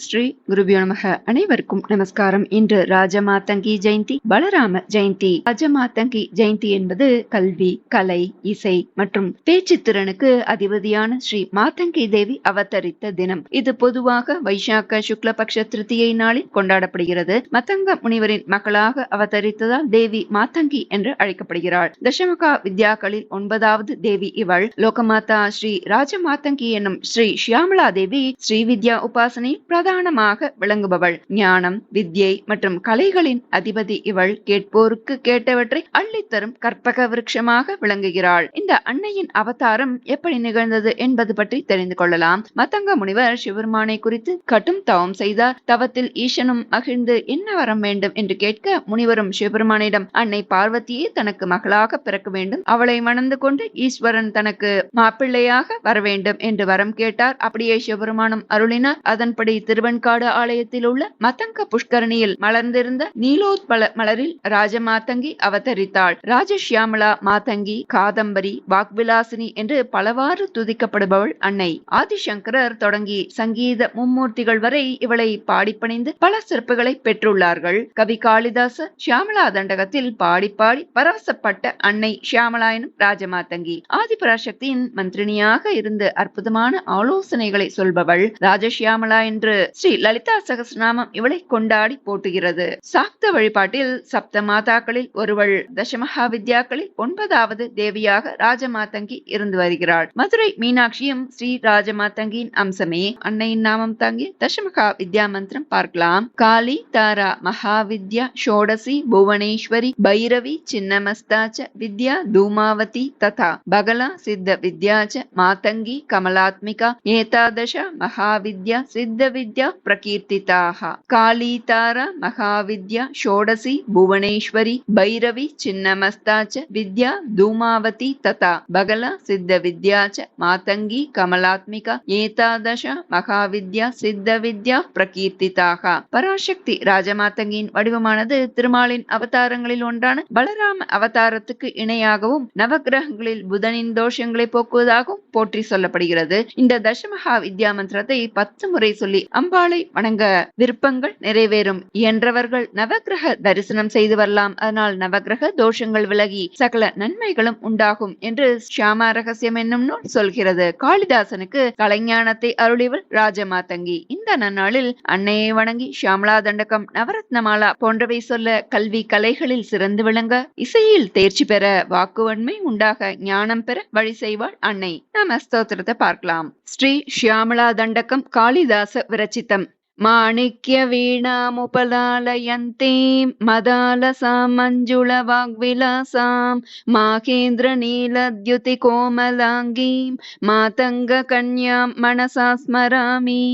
ஸ்ரீ குருபியோ நமக. அனைவருக்கும் நமஸ்காரம். இன்று ராஜமாதங்கி ஜெயந்தி, பலராம ஜெயந்தி. ராஜமாதங்கி ஜெயந்தி என்பது கல்வி, கலை, இசை மற்றும் பேச்சு திறனுக்கு அதிபதியான ஸ்ரீ மாதங்கி தேவி அவதரித்த தினம். இது பொதுவாக வைசாக்க சுக்லபக்ஷ திருத்தியை நாளில் கொண்டாடப்படுகிறது. மதங்க முனிவரின் மகளாக அவதரித்ததால் தேவி மாதங்கி என்று அழைக்கப்படுகிறாள். தசமகா வித்யாக்களில் 9வது தேவி இவள். லோகமாதா ஸ்ரீ ராஜமாதங்கி என்னும் ஸ்ரீ ஷியாமலா தேவி ஸ்ரீ வித்யா உபாசனை பிரதானமாக விளங்குபவள். ஞானம், வித்யை மற்றும் கலைகளின் அதிபதி இவள். கேட்போருக்கு கேட்டவற்றை அள்ளித்தரும் கற்பக விருட்சமாக விளங்குகிறாள். இந்த அன்னையின் அவதாரம் எப்படி நிகழ்ந்தது என்பது பற்றி தெரிந்து கொள்ளலாம். மதங்க முனிவர் சிவபெருமானை குறித்து கடும் தவம் செய்தார். தவத்தில் ஈசனும் மகிழ்ந்து என்ன வரம் வேண்டும் என்று கேட்க, முனிவரும் சிவபெருமானிடம் அன்னை பார்வதியே தனக்கு மகளாக பிறக்க வேண்டும், அவளை மணந்து கொண்டு ஈஸ்வரன் தனக்கு மாப்பிள்ளையாக வர வேண்டும் என்று வரம் கேட்டார். அப்படியே சிவபெருமானும் அருளினார். அதன்படி திருவெண்காடு ஆலயத்தில் உள்ள மதங்க புஷ்கரணியில் மலர்ந்திருந்த நீலோத்பல மலரில் ராஜமாதங்கி அவதரித்தாள். ராஜஷியாமலா மாதங்கி, காதம்பரி, வாக்விலாசினி என்று பலவாறு துதிக்கப்படுபவள் அன்னை. ஆதிசங்கரர் தொடங்கி சங்கீத மும்மூர்த்திகள் வரை இவளை பாடிப்பணிந்து பல சிறப்புகளை பெற்றுள்ளார்கள். கவி காளிதாசர் ஷியாமலா தண்டகத்தில் பாடி பாடி பரவசப்பட்ட அன்னை ஷியாமலா எனும் ராஜமாதங்கி. ஆதிபராசக்தியின் மந்திரினியாக இருந்து அற்புதமான ஆலோசனைகளை சொல்பவள். ராஜஷியாமலா என்று ஸ்ரீ லலிதா சகஸ்ரநாமம் இவளை கொண்டாடி போட்டுகிறது. சாக்த வழிபாட்டில் சப்த மாதாக்களில் ஒருவள். தசமகா வித்யாக்களில் 9வது தேவியாக ராஜமாதங்கி இருந்து வருகிறாள். மதுரை மீனாட்சியும் ஸ்ரீ ராஜமாதங்கியின் அம்சமே. அன்னையின் நாமம் தாங்கிய தசமகா வித்யா மந்திரம் பார்க்கலாம். காளி தாரா மகாவித்யா ஷோடசி புவனேஸ்வரி பைரவி சின்னமஸ்தாச்ச வித்யா தூமாவதி ததா பகலா சித்த வித்யாச்ச மாதங்கி கமலாத்மிகா ஏதாதச மகாவித்யா சித்த வித்யா பிரகீர்த்திதாக. காளி தாரா மகாவித்யா ஷோடசி புவனேஸ்வரி பைரவி சின்னமஸ்தாச்ச வித்யா தூமாவதி ததா பகலா சித்த வித்யாச்ச மாதங்கி கமலாத்மிகா ஏதாதச மகாவித்யா சித்த வித்யா பிரகீர்த்திதாக. பராசக்தி ராஜமாதங்கியின் வடிவமானது திருமாலின் அவதாரங்களில் ஒன்றான பலராம அவதாரத்துக்கு இணையாகவும் நவகிரகங்களில் புதனின் தோஷங்களை போக்குவதாகவும் போற்றி சொல்லப்படுகிறது. இந்த தசமகா வித்யா மந்திரத்தை 10 முறை சொல்லி அம்பாளை வணங்க விருப்பங்கள் நிறைவேறும். இயன்றவர்கள் நவகிரக தரிசனம் செய்து வரலாம். அதனால் நவகிரக தோஷங்கள் விலகி சகல நன்மைகளும் உண்டாகும் என்று ஷியாமா ரகசியம் என்னும் நூல் சொல்கிறது. காளிதாசனுக்கு கலைஞானத்தை அருளிவள் ராஜமாதங்கி. இந்த நன்னாளில் அன்னையை வணங்கி ஷியாமலா தண்டகம், நவரத்னமாலா போன்றவை சொல்ல, கல்வி கலைகளில் சிறந்து விளங்க, இசையில் தேர்ச்சி பெற, வாக்குவன்மை உண்டாக, ஞானம் பெற வழி செய்வாள் அன்னை. நாம ஸ்தோத்திரத்தை பார்க்கலாம். ஸ்ரீ ஷியாமலா தண்டகம் காளிதாச விரச்சிதம். மாணிக்ய வீணாமுபலாலயந்தீம் மதாலசாம் மஞ்சுள வாக்விலாசாம் மாகேந்திர நீலத்யுதி கோமலாங்கீம் மாதங்க கன்யாம் மனசா ஸ்மராமி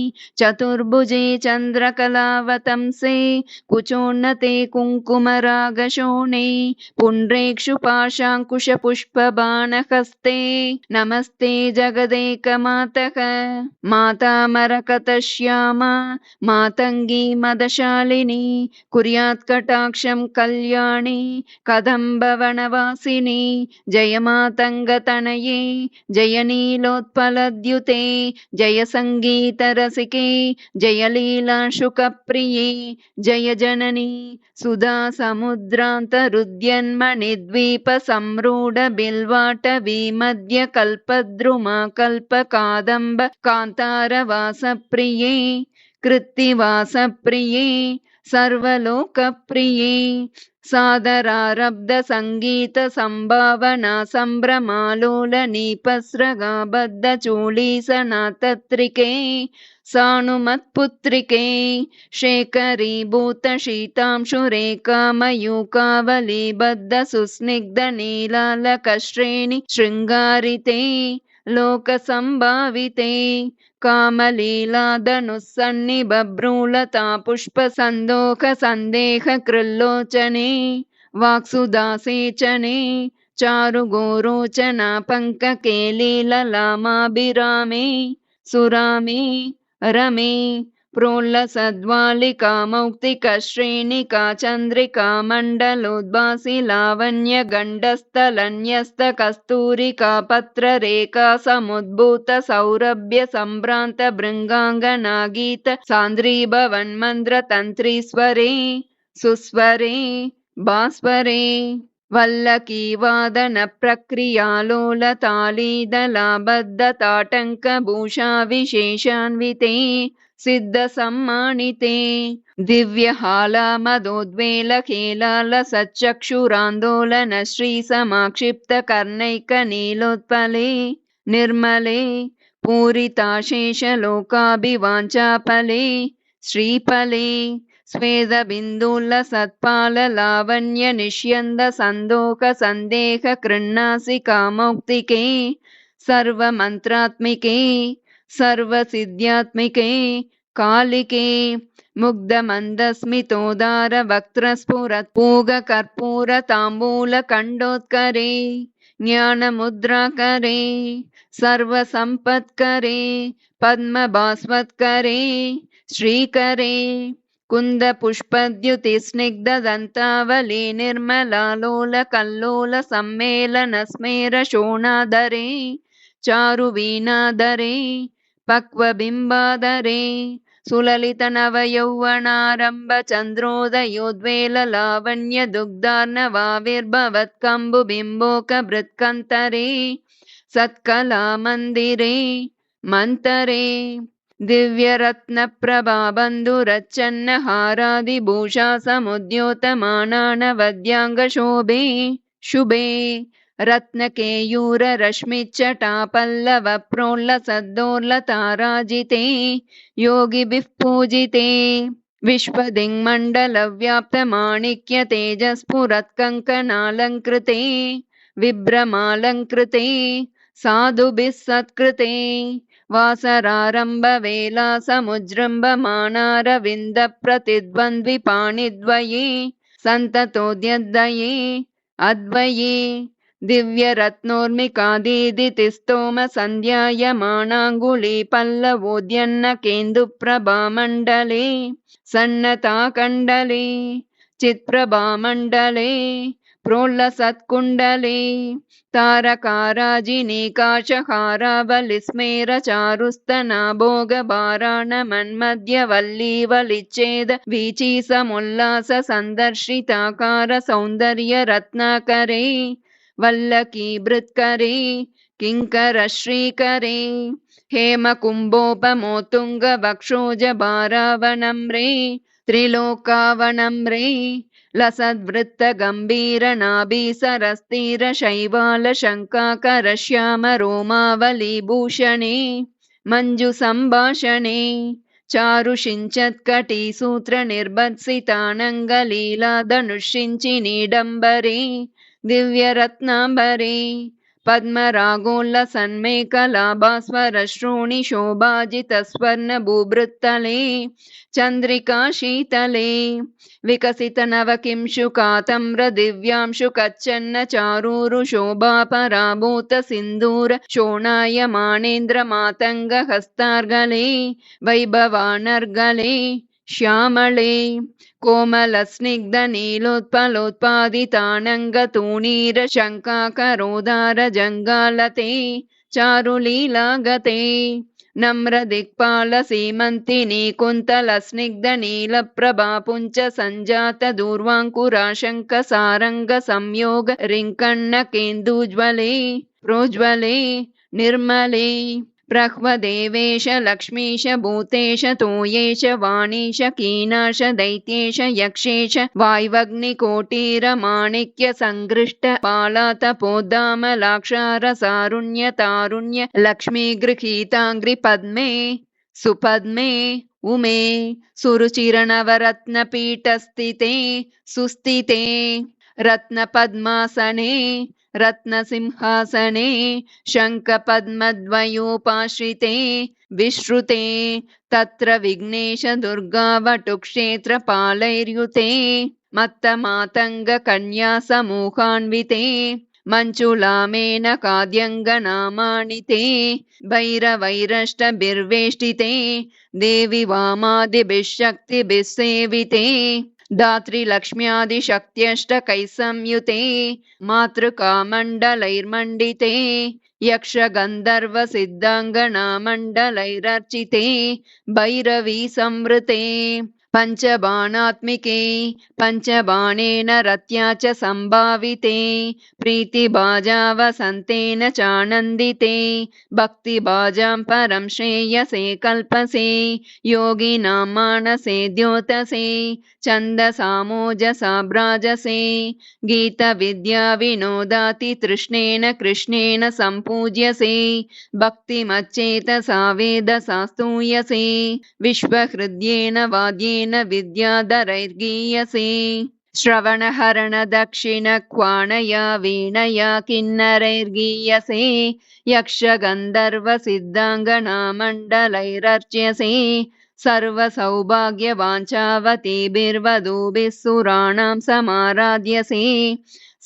சதுர்புஜே சந்திரகலாவதம்சே குச்சோன்னதே குங்குமராகசோணே புண்ட்ரேக்ஷு பாஷாங்குஷ புஷ்பபாணஹஸ்தே நமஸ்தே ஜகதேகமாதக மாதாமரகதஷ்யாமா மாதங்கி மதசாலினி குர்யாத் கடாட்சம் கல்யாணி கதம்பவனவாசினி ஜய மாதங்க தனயே ஜய நீலோத்பலத்யுதே ஜய சங்கீத ரசிகே ஜய லீலாசுகப்ரியே ஜய ஜனனி சுதா சமுத்ராந்தருத்யன்மணி த்வீப சம்ரூட பில்வாட்ட விமத்ய கல்பத்ருமா கல்ப காதம்ப காந்தார வாசப்ரியே கிருத்திவாசப்ரியே சர்வலோகப்ரியே சாதராரப்த சங்கீத சம்பாவனா சம்பிரமாலோல நீபஸ்ரகாபத்த சூலீசநாதத்ரிகே சானுமத்புத்ரிகே சேகரீபூத சீதாம்சுரேகாமயூகாவலீபத்த சுஸ்னிக்த நீலாலகஸ்ரேணி ஸ்ருங்காரிதே லோக சம்பாவிதே காமலீலாதனுசன்னி பப்ரூலதா புஷ்ப சந்தோக சந்தேக கிருல்லோச்சனே வாக்சுதாசேச்சனே சாரு கோரோச்சனா பங்க கேலீலலாமாபிராமே சுராமே ரமே प्रोल्लसद्वालिका मौक्तिकश्रेणिका चन्द्रिका मण्डलोद्भासि लावण्य गण्डस्थलन्यस्त कस्तूरिका पत्ररेखा समुद्भूत सौरभ्य सम्भ्रान्त भृङ्गाङ्गना गीत सान्द्रीभवन्मन्त्र तन्त्रीस्वरे सुस्वरे भास्वरे वल्लकी वादन प्रक्रियालोल तालीदलाबद्ध ताटङ्क भूषा विशेषान्विते सिद्ध सम्मानिते दिव्यहाला मदोद्वेल खेलाल सच्चक्षुरान्दोलन श्री समाक्षिप्त कर्णैक नीलोत्पले निर्मले पूरिताशेष लोकाभिवाञ्छाफले श्रीफले स्वेद बिन्दुल सत्पाल लावण्य निष्यन्द सन्दोक सन्देह कृण्णासिका मौक्तिके सर्वमन्त्रात्मिके सर्वसिद्ध्यात्मिके कालिके मुग्ध मन्दस्मितोदार वक्त्रस्फुरत् पूग कर्पूर ताम्बूल कण्डोत्करे ज्ञानमुद्राकरे सर्वसम्पत्करे पद्मभास्वत्करे श्रीकरे कुन्द पुष्पद्युति स्निग्ध दन्तावली निर्मलालोल कल्लोल सम्मेलन स्मेर शोणाधरे चारुवीणाधरे पक्वबिम्बाधरे सुललित नवयौवनारम्भ चन्द्रोदयोद्वेल लावण्य दुग्धार्णवाविर्भवत्कम्बुबिम्बोक भृत्कन्तरे सत्कला मन्दिरे मन्तरे दिव्यरत्नप्रभा बन्धुरच्चन्न हारादिभूषा समुद्योतमानानवद्याङ्गशोभे शुभे रत्नकेयूर रश्मिच्चटापल्लव प्रोल्लसद्दोर्लताराजिते योगिभिः पूजिते विश्वदिङ्मण्डलव्याप्तमाणिक्य तेजस्फुरत्कङ्कणालङ्कृते विभ्रमालङ्कृते साधुभिः सत्कृते वासरारम्भ वेला समुजृम्भमाणारविन्द प्रतिद्वन्द्विपाणिद्वये सन्ततोद्यद्वये अद्वये दिव्यरत्नोर्मिकादीदितिस्तोम सन्ध्यायमाणाङ्गुली पल्लवोद्यन्न केन्दुप्रभामण्डले सन्नताकण्डले चित्प्रभामण्डले प्रोल्लसत्कुण्डले तारकाराजिनीकाशहारावलिस्मेर चारुस्तना भोगभाराण मन्मध्यवल्लीवलिच्छेद वीची समुल्लास सन्दर्शिताकार सौन्दर्य रत्नाकरे वल्लकी भृत्करे किङ्कर श्रीकरे हेमकुम्भोपमोतुङ्ग वक्षोज भारावनम्रे त्रिलोकावनम्रे लसद्वृत्त गम्भीर नाभिसरस्थिर शैवाल शङ्काकर श्याम रोमावलीभूषणे मञ्जु सम्भाषणे चारुषिञ्चत्कटी सूत्र निर्भत्सितानङ्गलीला धनुषिञ्चि नीडम्बरे दिव्यरत्नाम्बरे पद्मरागोल्लसन्मेखलाभास्वर श्रोणि शोभाजित स्वर्ण भूभृत्तले चन्द्रिका शीतले विकसित नवकिंशुकातम्र दिव्यांशु कच्छन्न चारूरु शोभापराभूत सिन्दूर शोणायमानेन्द्र मातङ्ग हस्तार्गले वैभवानर्गले श्यामले कोमल स्निग्ध नीलोत्पलोत्पादितानङ्ग तूणीर शङ्काकरोदार जङ्गालते चारुलीलागते नम्र दिक्पाल सीमन्तिनी कुन्तल स्निग्ध नीलप्रभा पुञ्च सञ्जात दूर्वाङ्कुराशङ्क सारङ्ग संयोग रिङ्कण्ण केन्दुज्वले प्रोज्वले निर्मले प्रह्वदेवेश लक्ष्मीश भूतेश तोयेश वाणीश कीनाश दैत्येश यक्षेश वाय्वग्निकोटीरमाणिक्य सङ्गृष्ट पालातपोद्दामलाक्षार सारुण्य तारुण्य लक्ष्मी गृहीताङ्घ्रि पद्मे सुपद्मे उमे सुरुचिरनवरत्नपीठस्थिते सुस्थिते रत्नपद्मासने रत्नसिंहासने शङ्खपद्मद्वयोपाश्रिते विश्रुते तत्र विघ्नेश दुर्गावटुक्षेत्रपालैर्युते मत्तमातङ्ग कन्या समूहान्विते मञ्चुलामेन काद्यङ्गनामानि ते भैरवैरष्टभिर्वेष्टिते देवि वामादिभिः शक्तिभिः सेविते धात्रीलक्ष्म्यादिशक्त्यष्टकैः संयुते मातृकामण्डलैर्मण्डिते यक्षगन्धर्वसिद्धाङ्गनामण्डलैरर्चिते भैरवी संवृते पञ्चबाणात्मिके पञ्चबाणेन रत्या च सम्भाविते प्रीतिभाजावसन्तेन चानन्दिते भक्तिभाजां परं श्रेयसे कल्पसे योगिनां मानसे द्योतसे छन्दसामोजसा भ्राजसे गीतविद्या विनोदाति तृष्णेन कृष्णेन सम्पूज्यसे भक्तिमच्चेतसा वेदसा स्तूयसे विश्वहृद्येन वाद्येन विद्याधरैर्गीयसे श्रवणहरण दक्षिण क्वाणया वीणया किन्नरैर्गीयसे यक्षगन्धर्वसिद्धाङ्गनामण्डलैरर्च्यसे सर्वसौभाग्यवाञ्छावतीभिर्वधूभिः सुराणां समाराध्यसे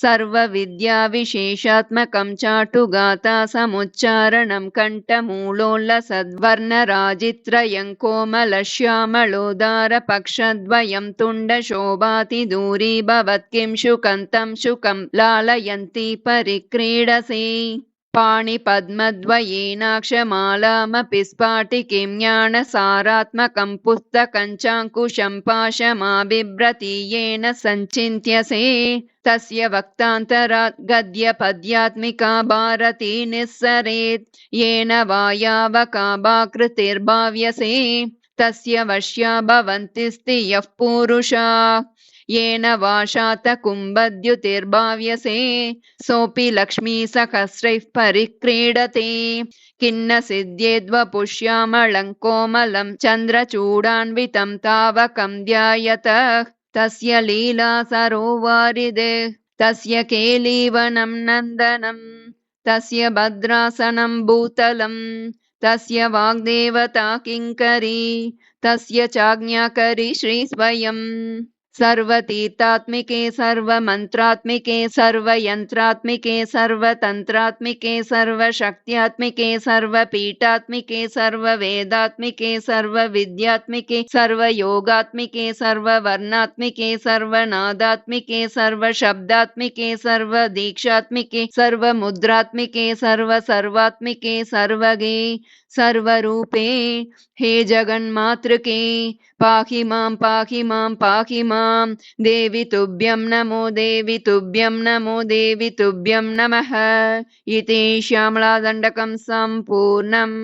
सर्वविद्याविशेषात्मकं चाटुगाथा समुच्चारणं कण्ठमूलोल्लसद्वर्णराजित्रयं कोमलश्यामलोदारपक्षद्वयं तुण्डशोभातिदूरी भवत्किं शुकं शुकं लालयन्ती परिक्रीडसे पाणिपद्मद्वयेनाक्षमालामपि स्फाटिकीं ज्ञानसारात्मकं पुस्तकञ्चाङ्कुशं पाशमाबिभ्रतीयेन सञ्चिन्त्यसे तस्य वक्तान्तरात् गद्यपद्यात्मिका भारती निस्सरेत् येन वा यावकाभाकृतिर्भाव्यसे तस्य वश्या भवन्ति यः पुरुषा येन वा शातकुम्भद्युतिर्भाव्यसे सोऽपि लक्ष्मीसहस्रैः परिक्रीडते किन्न सिद्ध्येद्वपुष्यामलं कोमलं चन्द्रचूडान्वितं तावकं ध्यायतः तस्य लीला सरोवारिदे तस्य केलीवनं नन्दनं तस्य भद्रासनं भूतलं तस्य वाग्देवता किङ्करी तस्य चाज्ञाकरी श्रीस्वयं सर्वतीर्थात्मिके सर्वमन्त्रात्मिके सर्वयन्त्रात्मिके सर्वतन्त्रात्मिके सर्वशक्त्यात्मिके सर्वपीठात्मिके सर्ववेदात्मिके सर्वविद्यात्मिके सर्वयोगात्मिके सर्ववर्णात्मिके सर्वनादात्मिके सर्वशब्दात्मिके सर्वदीक्षात्मिके सर्वमुद्रात्मिके सर्वात्मिके सर्वगे सर्वरूपे हे जगन्मातृके पाहि मां पाहि मां पाहि मां देवि तुभ्यं नमो देवि तुभ्यं नमो देवि तुभ्यं नमः इति श्यामलादण्डकं सम्पूर्णम्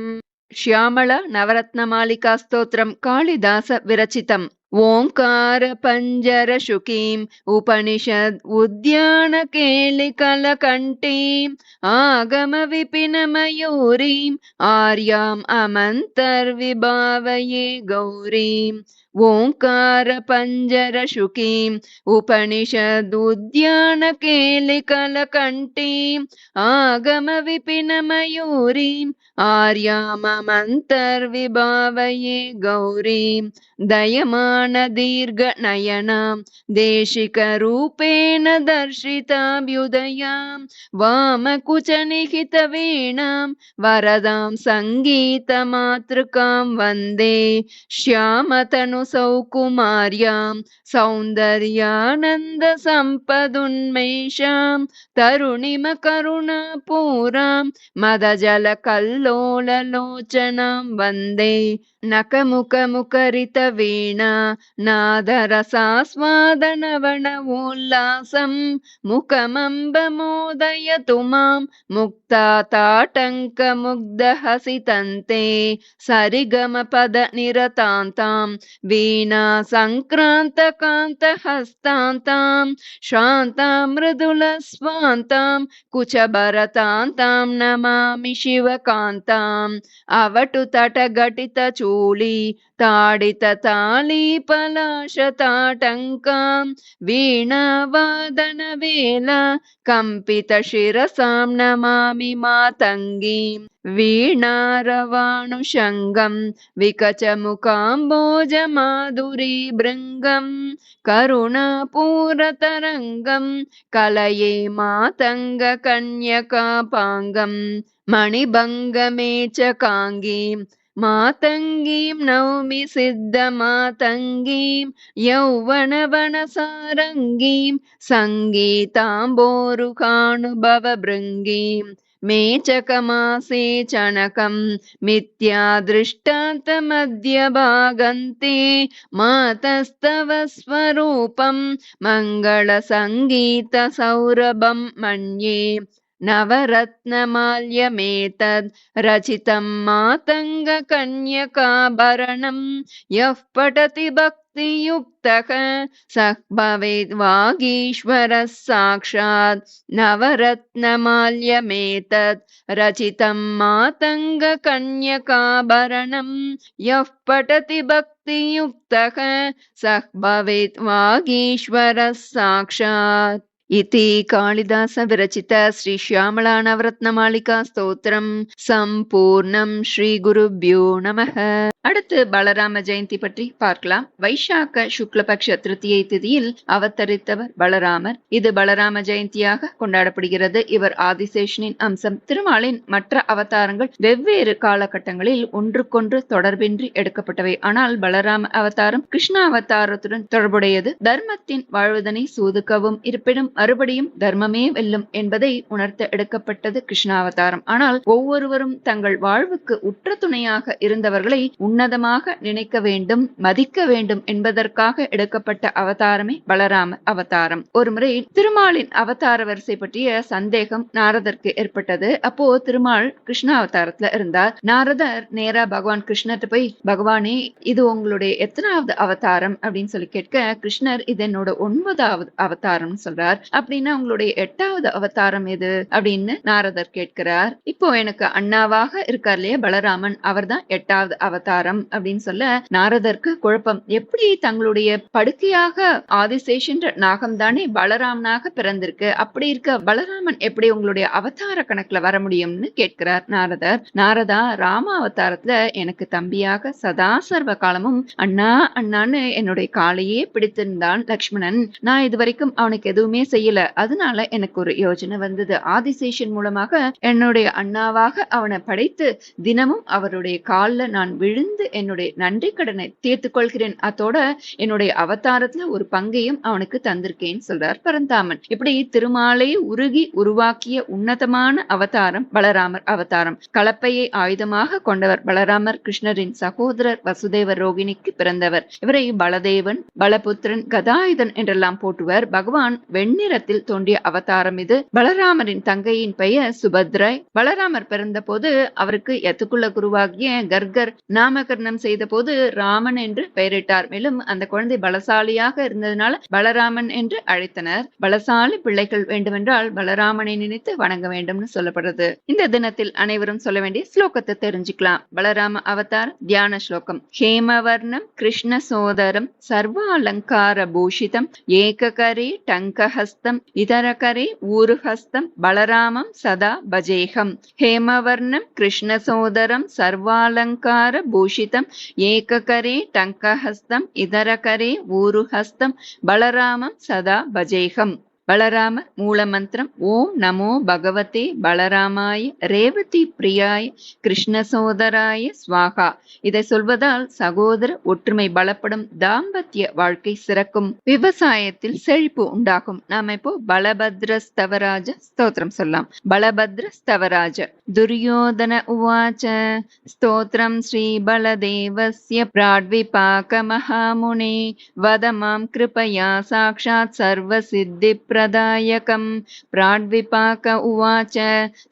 श्यामल नवरत्नमालिका स्तोत्रं कालिदास विरचितम् ओंकार पंजर शुकीं उपनिषद उद्यान केलिकलकण्ठीं आगम विपिन मयूरीं आर्याम् अमन्तर्विभावये गौरीम् ओंकार पंजर शुकीं उपनिषद उद्यान केलिकलकण्ठीं आगम विपिन मयूरीं आर्याममन्तर्विभावये गौरीं दयमान दीर्घ नयनां देशिकरूपेण दर्शिताभ्युदयां वामकुचनिहितवीणां वरदां सङ्गीतमातृकां वन्दे श्यामतनुसौकुमार्यां सौन्दर्यानन्दसम्पदुन्मेषां तरुणिमकरुणापूरां मदजलकल्लोललोचनां वन्दे नखमुखमुखरितवीणा नादरसास्वादनवनवोल्लासं मुखमम्बमोदयतु मां मुक्ताताटङ्कमुग्धहसितन्ते सरिगमपदनिरतान्तां वीणा सङ्क्रान्तकान्तहस्तान्तां शान्तां मृदुलस्वान्तां कुचभरतान्तां नमामि शिवकान्ताम् अवटु तटघटितचूडामणिं शूली ताडितताली पलाशताटङ्कां वीणावादनवेला कम्पितशिरसां नमामि मातङ्गीं वीणारवाणुशङ्गं विकचमुकाम्बोजमाधुरी भृङ्गं करुणापूरतरङ्गं कलये मातङ्गकन्यकापाङ्गं मणिभङ्गमे च काङ्गीं मातङ्गीं नौमि सिद्धमातङ्गीं यौवनवनसारङ्गीं सङ्गीताम्बोरुकानुभवभृङ्गीं मेचकमासे चणकं मिथ्यादृष्टान्तमध्यभागन्ते मातस्तव स्वरूपं मङ्गलसङ्गीतसौरभं मन्ये नवरत्नमाल्यमेतद् रचितं मातङ्गकन्यकाभरणं यः पठति भक्तियुक्तः सः भवेत् वागीश्वरः साक्षात् नवरत्नमाल्यमेतद् रचितं मातङ्गकन्यकाभरणं यः पठति भक्तियुक्तः सः भवेत् वागीश्वरः साक्षात् इति कालिदास विरचित श्री श्यामला नवरत्नमालिका स्तोत्रम சம்பூர்ணம். ஸ்ரீ குருப்யோ நமः. அடுத்து பலராம ஜெயந்தி பற்றி பார்க்கலாம். வைசாக்க சுக்லபக்ஷ திருத்தியை திதியில் அவதரித்தவர் பலராமர். இது பலராம ஜெயந்தியாக கொண்டாடப்படுகிறது. இவர் ஆதிசேஷனின் அம்சம். திருமாலின் மற்ற அவதாரங்கள் வெவ்வேறு காலகட்டங்களில் ஒன்றுக்கொன்று தொடர்பின்றி எடுக்கப்பட்டவை. ஆனால் பலராம அவதாரம் கிருஷ்ண அவதாரத்துடன் தொடர்புடையது. தர்மத்தின் வாழ்வதனை சூதுக்கவும் இருப்பினும் மறுபடியும் தர்மமே வெல்லும் என்பதை உணர்த்த எடுக்கப்பட்டது கிருஷ்ணாவதாரம். ஆனால் ஒவ்வொருவரும் தங்கள் வாழ்வுக்கு உற்ற துணையாக இருந்தவர்களை உன்னதமாக நினைக்க வேண்டும், மதிக்க வேண்டும் என்பதற்காக எடுக்கப்பட்ட அவதாரமே பலராம அவதாரம். ஒருமுறை திருமாலின் அவதார வரிசை பற்றிய சந்தேகம் நாரதற்கு ஏற்பட்டது. அப்போ திருமால் கிருஷ்ண அவதாரத்துல இருந்தார். நாரதர் நேரா பகவான் கிருஷ்ணர்ட்ட போய், பகவானே இது உங்களுடைய எத்தனாவது அவதாரம் அப்படின்னு சொல்லி கேட்க, கிருஷ்ணர் இது என்னோட 9வது அவதாரம் சொல்றார். அப்படின்னா உங்களுடைய 8வது அவதாரம் எது அப்படின்னு நாரதர் கேட்கிறார். இப்போ எனக்கு அண்ணாவாக இருக்கார் இல்லையா பலராமன், அவர் தான் 8வது அவதாரம் அப்படின்னு சொல்ல நாரதருக்கு குழப்பம். எப்படி தங்களுடைய படுக்கையாக ஆதிசேஷன் நாகம் தானே பலராமனாக பிறந்திருக்கு, அப்படி இருக்க பலராமன் எப்படி உங்களுடைய அவதார கணக்குல வர முடியும்னு கேட்கிறார் நாரதர். நாரதா, ராம அவதாரத்துல எனக்கு தம்பியாக சதா சர்வ காலமும் அண்ணா அண்ணான்னு என்னுடைய காலையே பிடித்திருந்தான் லக்ஷ்மணன். நான் இது வரைக்கும் அவனுக்கு எதுவுமே செய்யல. அதனால எனக்கு ஒரு யோசனை வந்தது. ஆதிசேஷன் மூலமாக என்னுடைய அண்ணாவாக அவனை படைத்து தினமும் அவருடைய கால்ல நான் விழுந்து என்னுடைய நன்றி கடனை தீர்த்து கொள்கிறேன். அதோட என்னுடைய அவதாரத்துல ஒரு பங்கையும் அவனுக்கு தந்திருக்கேன்னு சொல்றார் பரந்தாமன். இப்படி திருமாலை உருகி உருவாக்கிய உன்னதமான அவதாரம் பலராமர் அவதாரம். கலப்பையை ஆயுதமாக கொண்டவர் பலராமர். கிருஷ்ணரின் சகோதரர் வசுதேவர் ரோகிணிக்கு பிறந்தவர். இவரை பலதேவன், பலபுத்திரன், கதாயுதன் என்றெல்லாம் போற்றுவர். பகவான் வெண்ணிறத்தில் தோன்றிய அவதாரம் இது. பலராமரின் தங்கையின் பெயர் சுபத்ரை. பலராமர் பிறந்த போது அவருக்கு எத்துக்குள்ள குருவாகிய கர்கர் நாமகரணம் செய்த போது ராமன் என்று பெயரிட்டார். மேலும் அந்த குழந்தை பலசாலியாக இருந்ததனால பலராமன் என்று அழைத்தனர். பலசாலி பிள்ளைகள் வேண்டுமென்றால் பலராமனை நினைத்து வணங்க வேண்டும்னு சொல்லப்படுறது. இந்த தினத்தில் அனைவரும் சொல்ல வேண்டிய ஸ்லோகத்தை தெரிஞ்சுக்கலாம். பலராம அவதார தியான ஸ்லோகம். ஹேமவர்ணம் கிருஷ்ண சோதரம் சர்வாலங்கார பூஷிதம் ஏககரே டங்கஹஸ்தம் இதரகரே ஊருஹஸ்தம் பலராமம் சதா பஜேகம். ஹேமவர்ணம் கிருஷ்ண சோதரம் சர்வாலங்கார பூஷிதம் ஏககரே டங்கஹஸ்தம் இதரகரே ஊருஹஸ்தம் பலராமம் சதா பஜேகம். பலராம மூலமந்திரம் ஓம் நமோ பகவதே பலராமாய ரேவதி பிரியாய கிருஷ்ணசோதராய ஸ்வாகா. இதை சொல்வதால் சகோதர ஒற்றுமை பலப்படும், தாம்பத்திய வாழ்க்கை சிறக்கும், விவசாயத்தில் செழிப்பு உண்டாகும். நாம இப்போ பலபத்ரஸ்தவராஜ ஸ்தோத்திரம் சொல்லலாம். பலபத்ரஸ்தவராஜ. துரியோதன உவாச்ச ஸ்தோத்திரம் ஸ்ரீ பலதேவஸ்ய பிராட்விபாக மகாமுனே வதமாம் கிருபயா சாக்ஷாத் சர்வ சித்தி प्रदायकं। प्राड्विपाक उवाच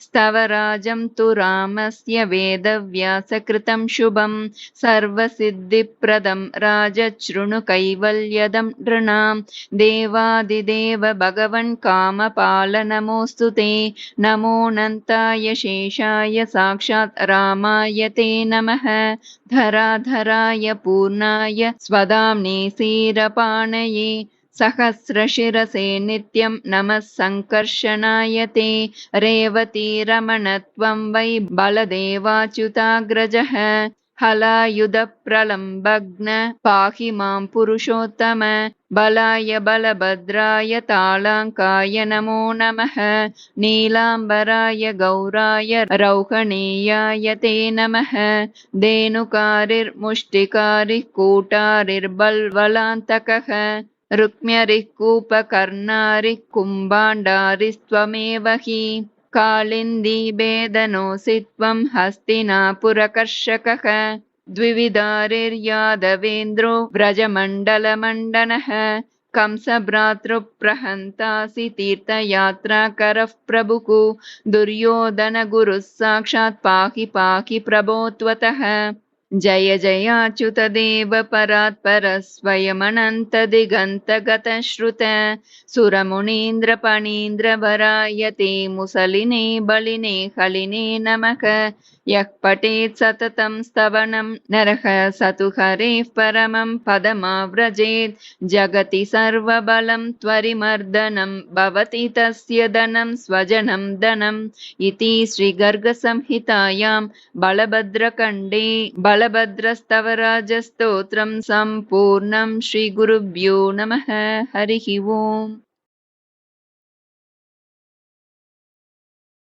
स्तवराजं तु रामस्य वेदव्यासकृतं शुभं सर्वसिद्धिप्रदं राजशृणु कैवल्यदं नृणां। देवादिदेव भगवन् कामपाल नमोऽस्तु ते। नमोऽनन्ताय शेषाय साक्षात् रामाय ते नमः। धराधराय पूर्णाय स्वधाम्ने सीरपाणये सहस्रशिरसे नित्यं नमः सङ्कर्षणाय ते। रेवतीरमणत्वं वै बलदेवाच्युताग्रजः। हलायुधप्रलम्बग्न पाहि मां पुरुषोत्तम। बलाय बलभद्राय तालाङ्काय नमो नमः। नीलाम्बराय गौराय रौहणेयाय ते नमः। धेनुकारिर्मुष्टिकारिः कूटारिर्बल्वलान्तकः। रुक्म्यरिः कूपकर्णारिः कुम्भाण्डारिस्त्वमेव हि। कालिन्दीभेदनोऽसि त्वं हस्तिनापुरकर्षकः। द्विविधारिर्यादवेन्द्रो व्रजमण्डलमण्डनः। कंसभ्रातृप्रहन्तासि तीर्थयात्राकरः प्रभुः। दुर्योधनगुरुः साक्षात् पाहि पाहि प्रभो त्वतः। जय जयाच्युतदेव परात्पर स्वयमनन्तदिगन्तगतश्रुत। सुरमुनीन्द्रपणीन्द्रवराय ते मुसलिने बलिने हलिने नमः। यः पठेत् सततं स्तवनं नरः स तु हरेः परमं पदमाव्रजेत्। जगति सर्वबलं त्वरिमर्दनं भवति तस्य धनं स्वजनं धनम् इति श्रीगर्गसंहितायां बलभद्रखण्डे बलभद्रस्तवराजस्तोत्रं सम्पूर्णं। श्रीगुरुभ्यो नमः। हरिः ओम्।